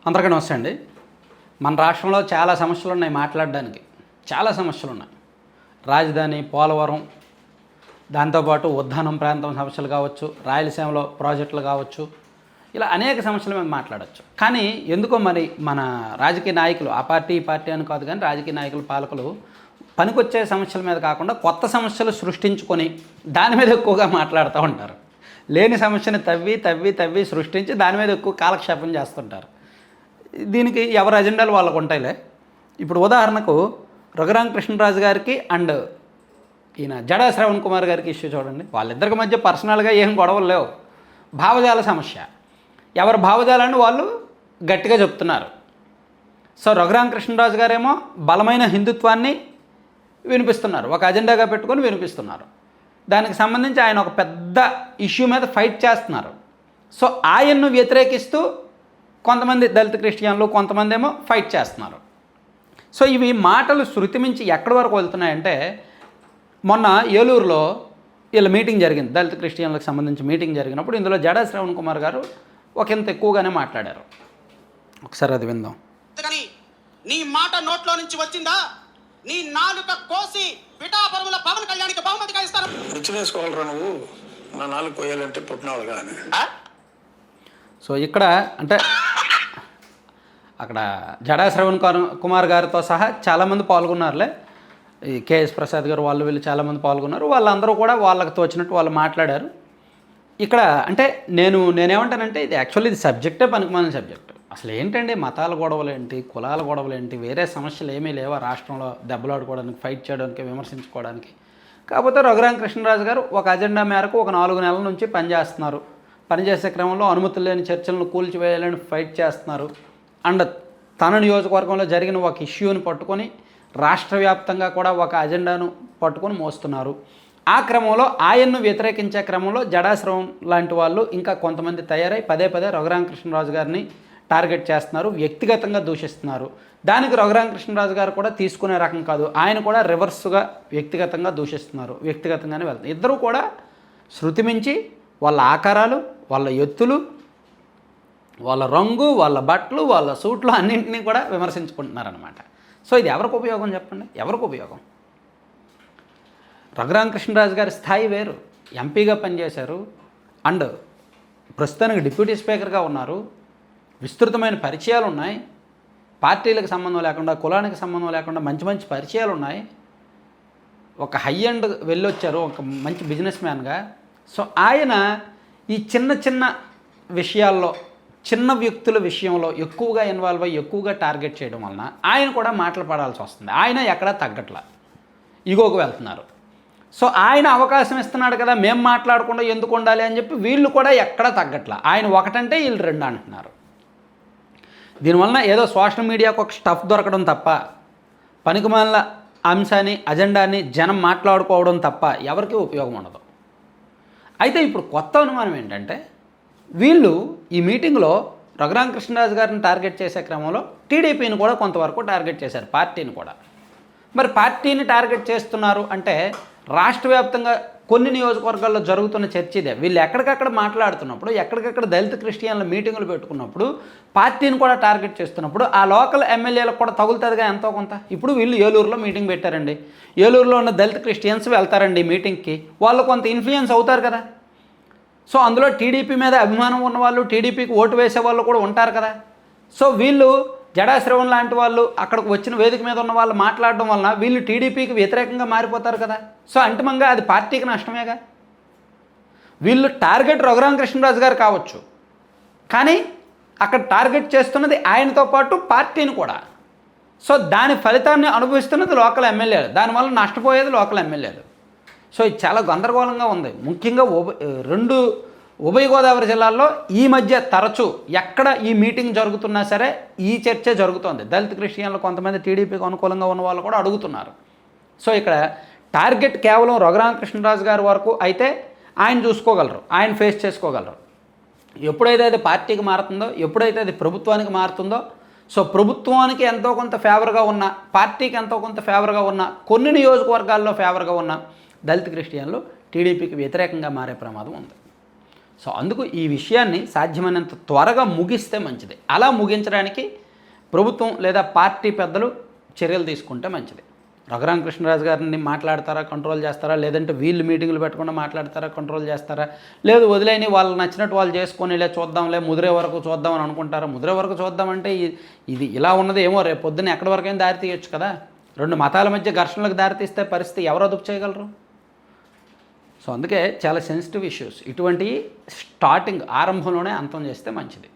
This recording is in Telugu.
అందరికీ నమస్తే అండి. మన రాష్ట్రంలో చాలా సమస్యలు ఉన్నాయి మాట్లాడడానికి. చాలా సమస్యలు ఉన్నాయి. రాజధాని, పోలవరం, దాంతోపాటు ఉద్దానం ప్రాంతం సమస్యలు కావచ్చు, రాయలసీమలో ప్రాజెక్టులు కావచ్చు, ఇలా అనేక సమస్యలు మేము మాట్లాడవచ్చు. కానీ ఎందుకో మరి మన రాజకీయ నాయకులు, ఆ పార్టీ ఈ పార్టీ అని కాదు కానీ రాజకీయ నాయకులు, పాలకులు పనికొచ్చే సమస్యల మీద కాకుండా కొత్త సమస్యలు సృష్టించుకొని దాని మీద ఎక్కువగా మాట్లాడుతూ ఉంటారు. లేని సమస్యని తవ్వి సృష్టించి దాని మీద ఎక్కువ కాలక్షేపం చేస్తుంటారు. దీనికి ఎవరి అజెండాలు వాళ్ళకు ఉంటాయిలే. ఇప్పుడు ఉదాహరణకు రఘురామ కృష్ణరాజు గారికి అండ్ ఈయన జడా శ్రవణ్ కుమార్ గారికి ఇష్యూ చూడండి. వాళ్ళిద్దరికి మధ్య పర్సనల్గా ఏం గొడవలు లేవు. భావజాల సమస్య. ఎవరి భావజాలాన్ని వాళ్ళు గట్టిగా చెప్తున్నారు. సో రఘురామ కృష్ణరాజు గారేమో బలమైన హిందుత్వాన్ని వినిపిస్తున్నారు, ఒక అజెండాగా పెట్టుకొని వినిపిస్తున్నారు. దానికి సంబంధించి ఆయన ఒక పెద్ద ఇష్యూ మీద ఫైట్ చేస్తున్నారు. సో ఆయన్ను వ్యతిరేకిస్తూ కొంతమంది దళిత క్రిస్టియన్లు, కొంతమంది ఏమో ఫైట్ చేస్తున్నారు. సో ఇవి మాటలు శృతి మించి ఎక్కడి వరకు వెళ్తున్నాయంటే, మొన్న ఏలూరులో వీళ్ళ మీటింగ్ జరిగింది, దళిత క్రిస్టియన్లకు సంబంధించి మీటింగ్ జరిగినప్పుడు ఇందులో జడా శ్రవణ్ కుమార్ గారు ఒకంత ఎక్కువగానే మాట్లాడారు. ఒకసారి అది విందాం. నీ మాట నోట్లో నుంచి వచ్చిందా? నీ నాలుక కోసి పిఠాపురంలో పవన్ కళ్యాణ్కి బహుమతిగా ఇస్తాను. రుచి వేసుకోవాలరా నువ్వు, నా నాలుగు పోయాలంటే పుట్టినవాడు కానీ. సో ఇక్కడ అంటే అక్కడ జడా శ్రవణ్ కుమార్ గారితో సహా చాలామంది పాల్గొన్నారులే. ఈ కేఎస్ ప్రసాద్ గారు వీళ్ళు చాలామంది పాల్గొన్నారు. వాళ్ళందరూ కూడా వాళ్ళకి తోచినట్టు వాళ్ళు మాట్లాడారు. ఇక్కడ అంటే నేనేమంటానంటే ఇది యాక్చువల్లీ ఇది సబ్జెక్టే పనికిమాలిన సబ్జెక్టు. అసలు ఏంటండి మతాల గొడవలు ఏంటి, కులాల గొడవలు ఏంటి, వేరే సమస్యలు ఏమీ లేవా రాష్ట్రంలో దెబ్బలాడుకోవడానికి, ఫైట్ చేయడానికి, విమర్శించుకోవడానికి? కాకపోతే రఘురామ కృష్ణరాజు గారు ఒక అజెండా మేరకు ఒక 4 నెలల నుంచి పనిచేస్తున్నారు. పనిచేసే క్రమంలో అనుమతులు లేని చర్చలను కూల్చివేయాలని ఫైట్ చేస్తున్నారు. అండ్ తన నియోజకవర్గంలో జరిగిన ఒక ఇష్యూని పట్టుకొని రాష్ట్ర వ్యాప్తంగా కూడా ఒక అజెండాను పట్టుకొని మోస్తున్నారు. ఆ క్రమంలో ఆయన్ను వ్యతిరేకించే క్రమంలో జడా శ్రవణ్ లాంటి వాళ్ళు ఇంకా కొంతమంది తయారై పదే రఘురామ కృష్ణరాజు గారిని టార్గెట్ చేస్తున్నారు, వ్యక్తిగతంగా దూషిస్తున్నారు. దానికి రఘురామ కృష్ణరాజు గారు కూడా తీసుకునే రకం కాదు, ఆయన కూడా రివర్స్గా వ్యక్తిగతంగా దూషిస్తున్నారు, వ్యక్తిగతంగానే వెళ్తున్నారు. ఇద్దరూ కూడా శృతి మించి వాళ్ళ ఆకారాలు, వాళ్ళ ఎత్తులు, వాళ్ళ రంగు, వాళ్ళ బట్టలు, వాళ్ళ సూట్లు అన్నింటినీ కూడా విమర్శించుకుంటున్నారనమాట. సో ఇది ఎవరికి ఉపయోగం చెప్పండి? ఎవరికి ఉపయోగం? రఘురామ కృష్ణరాజు గారి స్థాయి వేరు. ఎంపీగా పనిచేశారు అండ్ ప్రస్తుతానికి డిప్యూటీ స్పీకర్గా ఉన్నారు. విస్తృతమైన పరిచయాలు ఉన్నాయి. పార్టీలకు సంబంధం లేకుండా, కులానికి సంబంధం లేకుండా మంచి పరిచయాలు ఉన్నాయి. ఒక హై అండ్ వెళ్ళొచ్చారు, ఒక మంచి బిజినెస్ మ్యాన్గా. సో ఆయన ఈ చిన్న విషయాల్లో, చిన్న వ్యక్తుల విషయంలో ఎక్కువగా ఇన్వాల్వ్ అయ్యి ఎక్కువగా టార్గెట్ చేయడం వలన ఆయన కూడా మాటలు పడాల్సి వస్తుంది. ఆయన ఎక్కడా తగ్గట్లా, ఇగోకు వెళ్తున్నారు. సో ఆయన అవకాశం ఇస్తున్నాడు కదా, మేము మాట్లాడకుండా ఎందుకు ఉండాలి అని చెప్పి వీళ్ళు కూడా ఎక్కడా తగ్గట్లా. ఆయన ఒకటంటే వీళ్ళు 2 అంటున్నారు. దీనివలన ఏదో సోషల్ మీడియాకు ఒక స్టఫ్ దొరకడం తప్ప, పనికిమాలిన అంశాన్ని, అజెండాని జనం మాట్లాడుకోవడం తప్ప ఎవరికీ ఉపయోగం ఉండదు. అయితే ఇప్పుడు కొత్త అనుమానం ఏంటంటే, వీళ్ళు ఈ మీటింగ్లో రఘురామ కృష్ణరాజు గారిని టార్గెట్ చేసే క్రమంలో టీడీపీని కూడా కొంతవరకు టార్గెట్ చేశారు, పార్టీని కూడా. మరి పార్టీని టార్గెట్ చేస్తున్నారు అంటే రాష్ట్ర వ్యాప్తంగా కొన్ని నియోజకవర్గాల్లో జరుగుతున్న చర్చ ఇదే. వీళ్ళు ఎక్కడికక్కడ మాట్లాడుతున్నప్పుడు, ఎక్కడికక్కడ దళిత క్రిస్టియన్ల మీటింగులు పెట్టుకున్నప్పుడు, పార్టీని కూడా టార్గెట్ చేస్తున్నప్పుడు ఆ లోకల్ ఎమ్మెల్యేలకు కూడా తగులుతుందిగా ఎంతో కొంత. ఇప్పుడు వీళ్ళు ఏలూరులో మీటింగ్ పెట్టారండి, ఏలూరులో ఉన్న దళిత క్రిస్టియన్స్ వెళ్తారండి మీటింగ్కి, వాళ్ళు కొంత ఇన్ఫ్లుయెన్స్ అవుతారు కదా. సో అందులో టీడీపీ మీద అభిమానం ఉన్నవాళ్ళు, టీడీపీకి ఓటు వేసే వాళ్ళు కూడా ఉంటారు కదా. సో వీళ్ళు జడా శ్రవణ్ లాంటి వాళ్ళు అక్కడికి వచ్చిన వేదిక మీద ఉన్న వాళ్ళు మాట్లాడడం వలన వీళ్ళు టీడీపీకి వ్యతిరేకంగా మారిపోతారు కదా. సో అంతిమంగా అది పార్టీకి నష్టమేగా. వీళ్ళు టార్గెట్ రఘురామ కృష్ణరాజు గారు కావచ్చు, కానీ అక్కడ టార్గెట్ చేస్తున్నది ఆయనతో పాటు పార్టీని కూడా. సో దాని ఫలితాన్ని అనుభవిస్తున్నది లోకల్ ఎమ్మెల్యేలు, దానివల్ల నష్టపోయేది లోకల్ ఎమ్మెల్యేలు. సో ఇది చాలా గందరగోళంగా ఉంది. ముఖ్యంగా ఉభయ గోదావరి జిల్లాల్లో ఈ మధ్య తరచూ ఎక్కడ ఈ మీటింగ్ జరుగుతున్నా సరే ఈ చర్చ జరుగుతోంది. దళిత క్రిస్టియన్లు కొంతమంది టీడీపీకి అనుకూలంగా ఉన్న వాళ్ళు కూడా అడుగుతున్నారు. సో ఇక్కడ టార్గెట్ కేవలం రఘురామ కృష్ణరాజు గారి వరకు అయితే ఆయన చూసుకోగలరు, ఆయన ఫేస్ చేసుకోగలరు. ఎప్పుడైతే అది పార్టీకి మారుతుందో, ఎప్పుడైతే అది ప్రభుత్వానికి మారుతుందో, సో ప్రభుత్వానికి ఎంతో కొంత ఫేవర్గా ఉన్న, పార్టీకి ఎంతో కొంత ఫేవర్గా ఉన్న, కొన్ని నియోజకవర్గాల్లో ఫేవర్గా ఉన్న దళిత క్రిస్టియన్లు టీడీపీకి వ్యతిరేకంగా మారే ప్రమాదం ఉంది. సో అందుకు ఈ విషయాన్ని సాధ్యమైనంత త్వరగా ముగిస్తే మంచిది. అలా ముగించడానికి ప్రభుత్వం లేదా పార్టీ పెద్దలు చర్యలు తీసుకుంటే మంచిది. రఘురామకృష్ణరాజు గారిని మాట్లాడతారా, కంట్రోల్ చేస్తారా, లేదంటే వీళ్ళు మీటింగులు పెట్టకుండా మాట్లాడతారా, కంట్రోల్ చేస్తారా, లేదు వదిలేని వాళ్ళు నచ్చినట్టు వాళ్ళు చేసుకొని ఇలా చూద్దాంలే, ముదిరే వరకు చూద్దామని అనుకుంటారా? ముదిరే వరకు చూద్దామంటే ఇది ఇలా ఉన్నది ఏమో రేపు పొద్దున్న ఎక్కడి వరకైనా దారి తీయొచ్చు కదా. రెండు మతాల మధ్య ఘర్షణలకు దారితీస్తే పరిస్థితి ఎవరు అదుపు చేయగలరు? సో అందుకే చాలా సెన్సిటివ్ ఇష్యూస్, ఇటువంటి స్టార్టింగ్ ఆరంభంలోనే అంతం చేస్తే మంచిది.